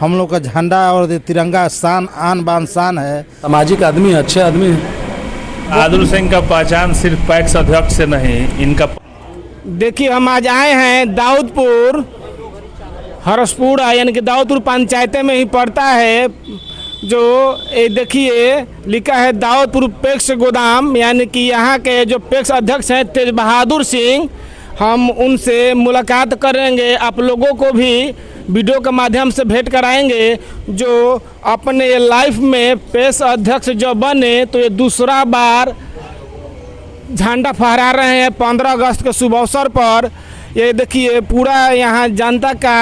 हम लोग का झंडा और तिरंगा शान आन बान शान है। सामाजिक आदमी है, अच्छे आदमी है। बहादुर सिंह का पहचान सिर्फ पैक्स अध्यक्ष से नहीं, इनका देखिए हम आज आए हैं दाऊदपुर हरसपुरा यानी कि दाऊदपुर पंचायत में ही पड़ता है। जो ये देखिए लिखा है दाऊदपुर पैक्स गोदाम, यानी कि यहाँ के जो पैक्स अध्यक्ष हैं तेज बहादुर सिंह, हम उनसे मुलाकात करेंगे। आप लोगों को भी वीडियो के माध्यम से भेंट कराएंगे। जो अपने लाइफ में पैक्स अध्यक्ष जो बने तो ये दूसरा बार झंडा फहरा रहे हैं 15 अगस्त के शुभ अवसर पर। ये देखिए पूरा यहाँ जनता का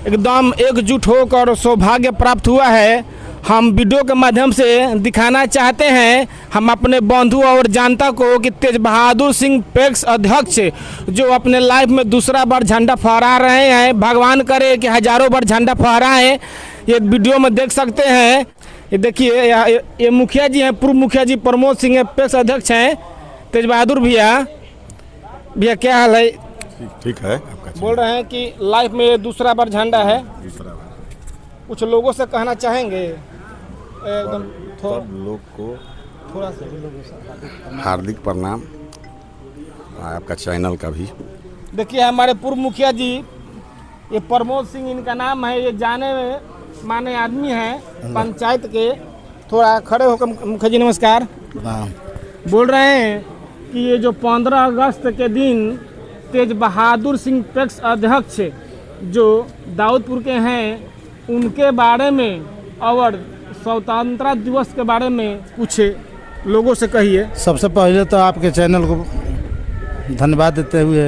एकदम एकजुट होकर सौभाग्य प्राप्त हुआ है। हम वीडियो के माध्यम से दिखाना चाहते हैं हम अपने बंधु और जनता को कि तेज बहादुर सिंह पैक्स अध्यक्ष जो अपने लाइफ में दूसरा बार झंडा फहरा रहे हैं, भगवान करे कि हजारों बार झंडा फहराएं। ये वीडियो में देख सकते हैं। ये देखिए ये मुखिया जी हैं, पूर्व मुखिया जी प्रमोद सिंह पैक्स अध्यक्ष हैं। तेज बहादुर भैया क्या हाल है? ठीक है। आपका बोल रहे हैं कि लाइफ में दूसरा बार झंडा है, कुछ लोगों से कहना चाहेंगे? एकदम सब लोग को थोड़ा सा लोगों से हार्दिक प्रणाम, आपका चैनल का भी। देखिए हमारे पूर्व मुखिया जी ये प्रमोद सिंह इनका नाम है, ये जाने में माने आदमी हैं पंचायत के। थोड़ा खड़े होकर मुखिया जी नमस्कार। बोल रहे हैं कि ये जो 15 अगस्त के दिन तेज बहादुर सिंह पैक्स अध्यक्ष जो दाऊदपुर के हैं उनके बारे में और स्वतंत्रता दिवस के बारे में कुछ लोगों से कहिए। सबसे पहले तो आपके चैनल को धन्यवाद देते हुए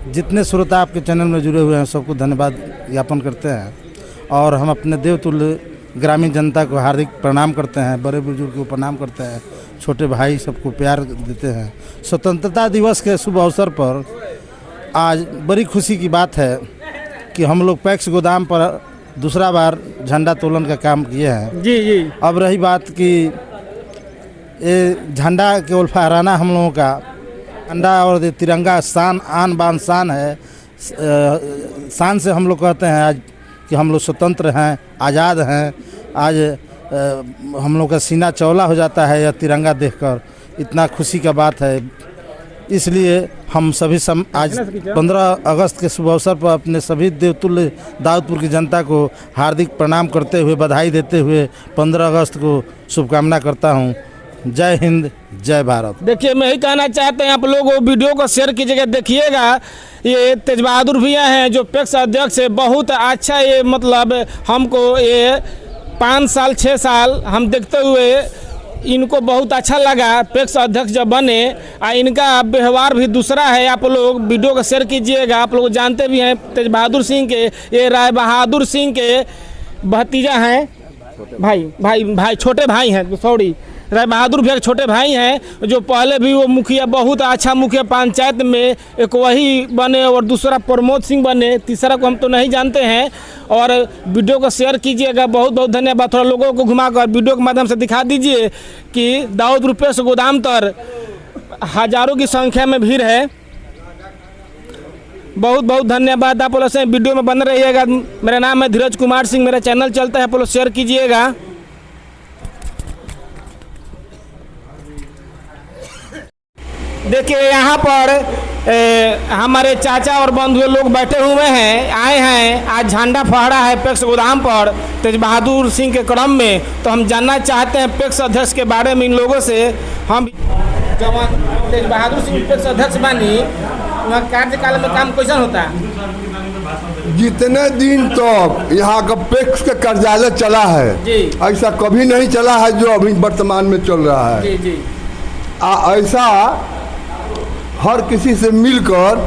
जितने श्रोता आपके चैनल में जुड़े हुए हैं सबको धन्यवाद ज्ञापन करते हैं। और हम अपने देवतुल्य ग्रामीण जनता को हार्दिक प्रणाम करते हैं, बड़े बुजुर्ग को प्रणाम करते हैं, छोटे भाई सबको प्यार देते हैं। स्वतंत्रता दिवस के शुभ अवसर पर आज बड़ी खुशी की बात है कि हम लोग पैक्स गोदाम पर दूसरा बार झंडा तोलन का काम किए हैं। जी। अब रही बात कि ये झंडा केवल फहराना हम लोगों का झंडा और तिरंगा शान आन बान शान है। शान से हम लोग कहते हैं आज कि हम लोग स्वतंत्र हैं, आज़ाद हैं। आज हम लोग का सीना चौड़ा हो जाता है यह तिरंगा देखकर, इतना खुशी का बात है। इसलिए हम सभी आज 15 अगस्त के शुभ अवसर पर अपने सभी देवतुल्य दाऊदपुर की जनता को हार्दिक प्रणाम करते हुए बधाई देते हुए 15 अगस्त को शुभकामना करता हूं। जय हिंद, जय भारत। देखिए मैं ही कहना चाहते हैं आप लोग वीडियो को शेयर कीजिएगा, देखिएगा। ये तेज बहादुर भैया हैं जो पैक्स अध्यक्ष है, बहुत अच्छा। ये मतलब हमको ये 5 साल 6 साल हम देखते हुए इनको बहुत अच्छा लगा पैक्स अध्यक्ष जब बने। इनका व्यवहार भी दूसरा है। आप लोग वीडियो को शेयर कीजिएगा। आप लोग जानते भी हैं तेज बहादुर सिंह के, ये राय बहादुर सिंह के भतीजा हैं, भाई छोटे भाई हैं, सॉरी, राय बहादुर भैया के छोटे भाई हैं। जो पहले भी वो मुखिया, बहुत अच्छा मुखिया पंचायत में, एक वही बने और दूसरा प्रमोद सिंह बने, तीसरा को हम तो नहीं जानते हैं। और वीडियो को शेयर कीजिएगा। बहुत बहुत धन्यवाद। थोड़ा लोगों को घुमाकर वीडियो के माध्यम से दिखा दीजिए कि दाऊदपुर पैक्स गोदाम पर हजारों की संख्या में भीड़ है। बहुत बहुत धन्यवाद। आप लोग से वीडियो में बन रहिएगा। मेरा नाम है धीरज कुमार सिंह, मेरा चैनल चलता है, आप लोग शेयर कीजिएगा। देखिए यहाँ पर हमारे चाचा और बंधु लोग बैठे हुए हैं, आए हैं। आज झंडा फहरा है पैक्स गोदाम पर तेज बहादुर सिंह के क्रम में। तो हम जानना चाहते हैं पैक्स अध्यक्ष के बारे में इन लोगों से। हम जब तेज बहादुर सिंह पैक्स अध्यक्ष बनी वहाँ कार्यकाल में काम कैसा होता है? जितने दिन तक यहाँ का पैक्स का कार्यालय चला है ऐसा कभी नहीं चला है जो अभी वर्तमान में चल रहा है। जी। ऐसा हर किसी से मिलकर,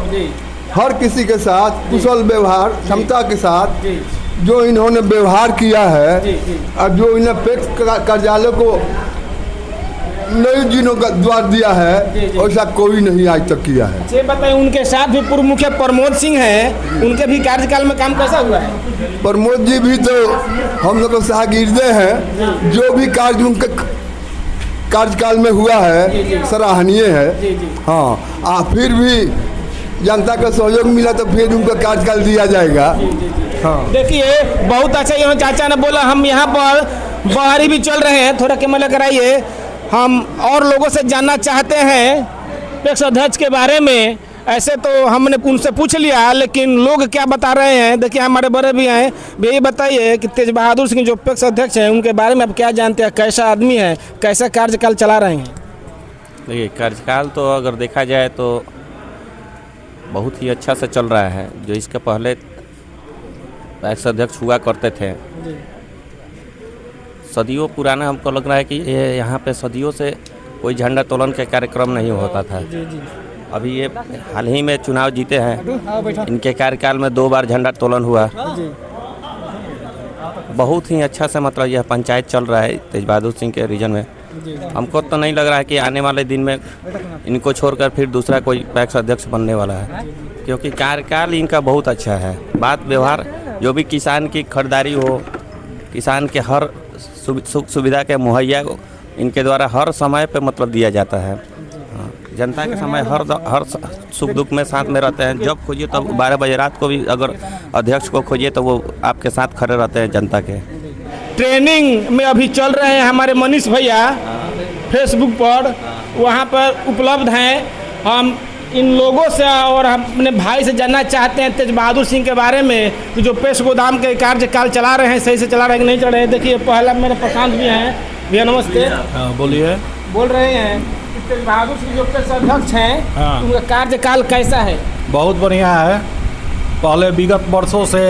हर किसी के साथ कुशल व्यवहार, क्षमता के साथ जो इन्होंने व्यवहार किया है और जो इन्हें पैक्स कार्यालय को नए जिनों का द्वार दिया है, ऐसा कोई नहीं आज तक किया है। ये बताइए, उनके साथ भी पूर्व मुखिया प्रमोद सिंह हैं, उनके भी कार्यकाल में काम कैसा हुआ है? प्रमोद जी भी तो हम लोग को शागिर्दे हैं। जो भी कार्य उनके कार्यकाल में हुआ है सराहनीय है। हाँ, फिर भी जनता का सहयोग मिला तो फिर उनको कार्यकाल दिया जाएगा। हाँ, देखिए बहुत अच्छा ये चाचा ने बोला। हम यहाँ पर बाहरी भी चल रहे हैं, थोड़ा कैमरा कराइए। हम और लोगों से जानना चाहते हैं पैक्स अध्यक्ष के बारे में। ऐसे तो हमने उनसे पूछ लिया, लेकिन लोग क्या बता रहे हैं देखिए, हमारे बड़े भी हैं। भैया बताइए कि तेज बहादुर सिंह जो पैक्स अध्यक्ष हैं उनके बारे में आप क्या जानते हैं, कैसा आदमी है, कैसा कार्यकाल चला रहे हैं? देखिए कार्यकाल तो अगर देखा जाए तो बहुत ही अच्छा से चल रहा है। जो इसके पहले पैक्स अध्यक्ष हुआ करते थे, सदियों पुराना, हमको लग रहा है कि ये यहाँ पे सदियों से कोई झंडा तोलन के कार्यक्रम नहीं होता था। अभी ये हाल ही में चुनाव जीते हैं, इनके कार्यकाल में 2 बार झंडा तोलन हुआ। बहुत ही अच्छा से मतलब यह पंचायत चल रहा है तेज बहादुर सिंह के रीजन में। हमको तो नहीं लग रहा है कि आने वाले दिन में इनको छोड़कर फिर दूसरा कोई पैक्स अध्यक्ष बनने वाला है, क्योंकि कार्यकाल इनका बहुत अच्छा है। बात व्यवहार, जो भी किसान की खरीदारी हो, किसान के हर सुख सुविधा के मुहैया इनके द्वारा हर समय पे मतलब दिया जाता है। जनता के समय हर सुख दुख में साथ में रहते हैं। जब खोजिए तब 12 बजे रात को भी अगर अध्यक्ष को खोजिए तो वो आपके साथ खड़े रहते हैं जनता के। ट्रेनिंग में अभी चल रहे हैं हमारे मनीष भैया, फेसबुक पर वहाँ पर उपलब्ध हैं। हम इन लोगों से और अपने भाई से जानना चाहते हैं तेज बहादुर सिंह के बारे में कि जो पैक्स गोदाम के कार्यकाल चला रहे हैं, सही से चला रहे हैं कि नहीं चल रहे हैं। देखिए पहला मेरे प्रशांत भी हैं। भैया नमस्ते। बोलिए। बोल रहे हैं कि तेज बहादुर सिंह जो पैक्स अध्यक्ष हैं उनका कार्यकाल कैसा है? बहुत बढ़िया है। पहले विगत वर्षों से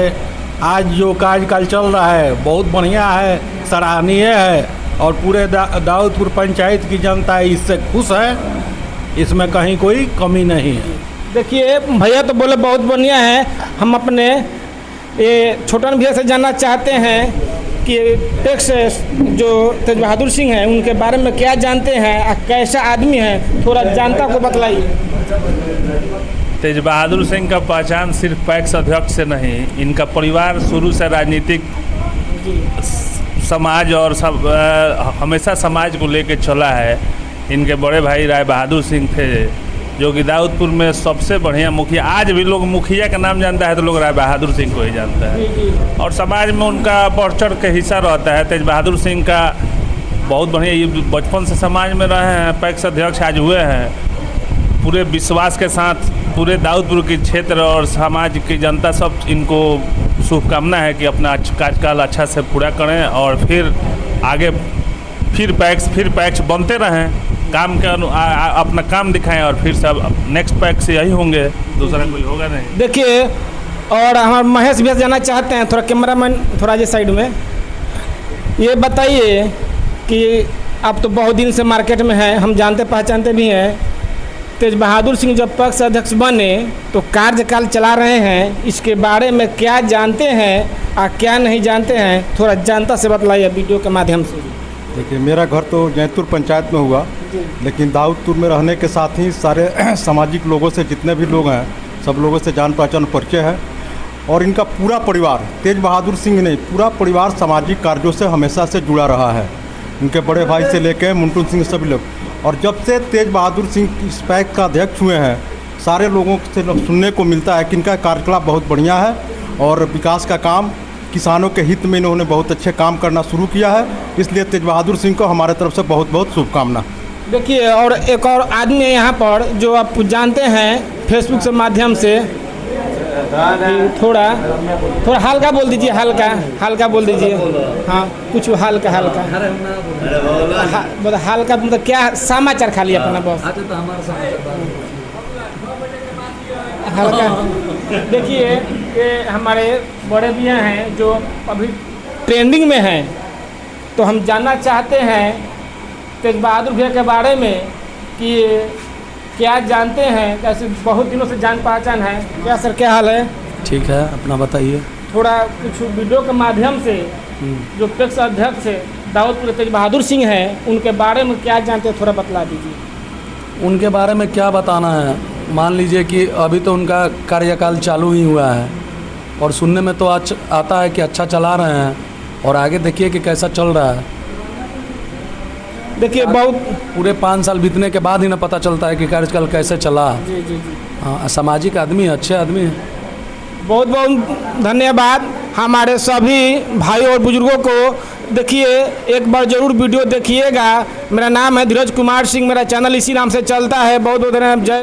आज जो कार्यकाल चल रहा है बहुत बढ़िया है, सराहनीय है और पूरे दाऊदपुर पंचायत की जनता इससे खुश है। इसमें कहीं कोई कमी नहीं है। देखिए भैया तो बोले बहुत बढ़िया है। हम अपने ये छोटन भैया से जानना चाहते हैं कि पैक्स जो तेज बहादुर सिंह हैं उनके बारे में क्या जानते हैं और कैसा आदमी है, थोड़ा जनता को बतलाइए। तेज बहादुर सिंह का पहचान सिर्फ पैक्स अध्यक्ष से नहीं, इनका परिवार शुरू से राजनीतिक समाज और हमेशा समाज को लेकर चला है। इनके बड़े भाई राय बहादुर सिंह थे, जो कि दाऊदपुर में सबसे बढ़िया मुखिया, आज भी लोग मुखिया का नाम जानता है तो लोग राय बहादुर सिंह को ही जानता है और समाज में उनका बढ़ चढ़ के हिस्सा रहता है। तेज बहादुर सिंह का बहुत बढ़िया, ये बचपन से समाज में रहे हैं, पैक्स अध्यक्ष आज हुए हैं। पूरे विश्वास के साथ पूरे दाऊदपुर के क्षेत्र और समाज की जनता सब इनको शुभकामना है कि अपना कार्यकाल अच्छा से पूरा करें और फिर आगे फिर पैक्स बनते रहें, काम के अपना काम दिखाएं और फिर सब नेक्स्ट पैक्स यही होंगे, दूसरा कोई होगा नहीं। देखिए और हमारे महेश भी जानना चाहते हैं, थोड़ा कैमरामैन थोड़ा जी साइड में, ये बताइए कि आप तो बहुत दिन से मार्केट में हैं, हम जानते पहचानते भी हैं। तेज बहादुर सिंह जब पैक्स अध्यक्ष बने तो कार्यकाल चला रहे हैं, इसके बारे में क्या जानते हैं और क्या नहीं जानते हैं, थोड़ा जनता से बतलाइए वीडियो के माध्यम से। देखिए मेरा घर तो जैतपुर पंचायत में हुआ, लेकिन दाऊदपुर में रहने के साथ ही सारे सामाजिक लोगों से, जितने भी लोग हैं सब लोगों से जान पहचान परिचय है। और इनका पूरा परिवार, तेज बहादुर सिंह नहीं, पूरा परिवार सामाजिक कार्यों से हमेशा से जुड़ा रहा है। उनके बड़े भाई से लेकर मुंटू सिंह सभी लोग। और जब से तेज बहादुर सिंह इस पैक्स का अध्यक्ष हुए हैं, सारे लोगों से सुनने को मिलता है कि इनका कार्यकाल बहुत बढ़िया है और विकास का काम, किसानों के हित में इन्होंने बहुत अच्छे काम करना शुरू किया है। इसलिए तेज बहादुर सिंह को हमारे तरफ से बहुत बहुत शुभकामना। देखिए और एक और आदमी है यहाँ पर जो आप जानते हैं फेसबुक से माध्यम से, थोड़ा हल्का बोल दीजिए, हल्का बोल दीजिए। हाँ कुछ हल्का मतलब क्या समाचार खाली अपना बॉस हल्का। देखिए ये हमारे बड़े भैया हैं जो अभी ट्रेंडिंग में हैं, तो हम जानना चाहते हैं तेज बहादुर भैया के बारे में कि क्या जानते हैं, कैसे बहुत दिनों से जान पहचान है। क्या सर क्या हाल है? ठीक है, अपना बताइए। थोड़ा कुछ वीडियो के माध्यम से जो पैक्स अध्यक्ष दाऊदपुर तेज बहादुर सिंह हैं उनके बारे में क्या जानते हैं, थोड़ा बतला दीजिए। उनके बारे में क्या बताना है, मान लीजिए कि अभी तो उनका कार्यकाल चालू ही हुआ है और सुनने में तो आज आता है कि अच्छा चला रहे हैं और आगे देखिए कि कैसा चल रहा है। देखिए बहुत पूरे 5 साल बीतने के बाद ही ना पता चलता है कि कार्यकाल कैसे चला। हाँ, सामाजिक आदमी है, अच्छे आदमी है। बहुत बहुत धन्यवाद हमारे सभी भाई और बुजुर्गों को। देखिए एक बार ज़रूर वीडियो देखिएगा। मेरा नाम है धीरज कुमार सिंह, मेरा चैनल इसी नाम से चलता है। बहुत बहुत धन्यवाद। जय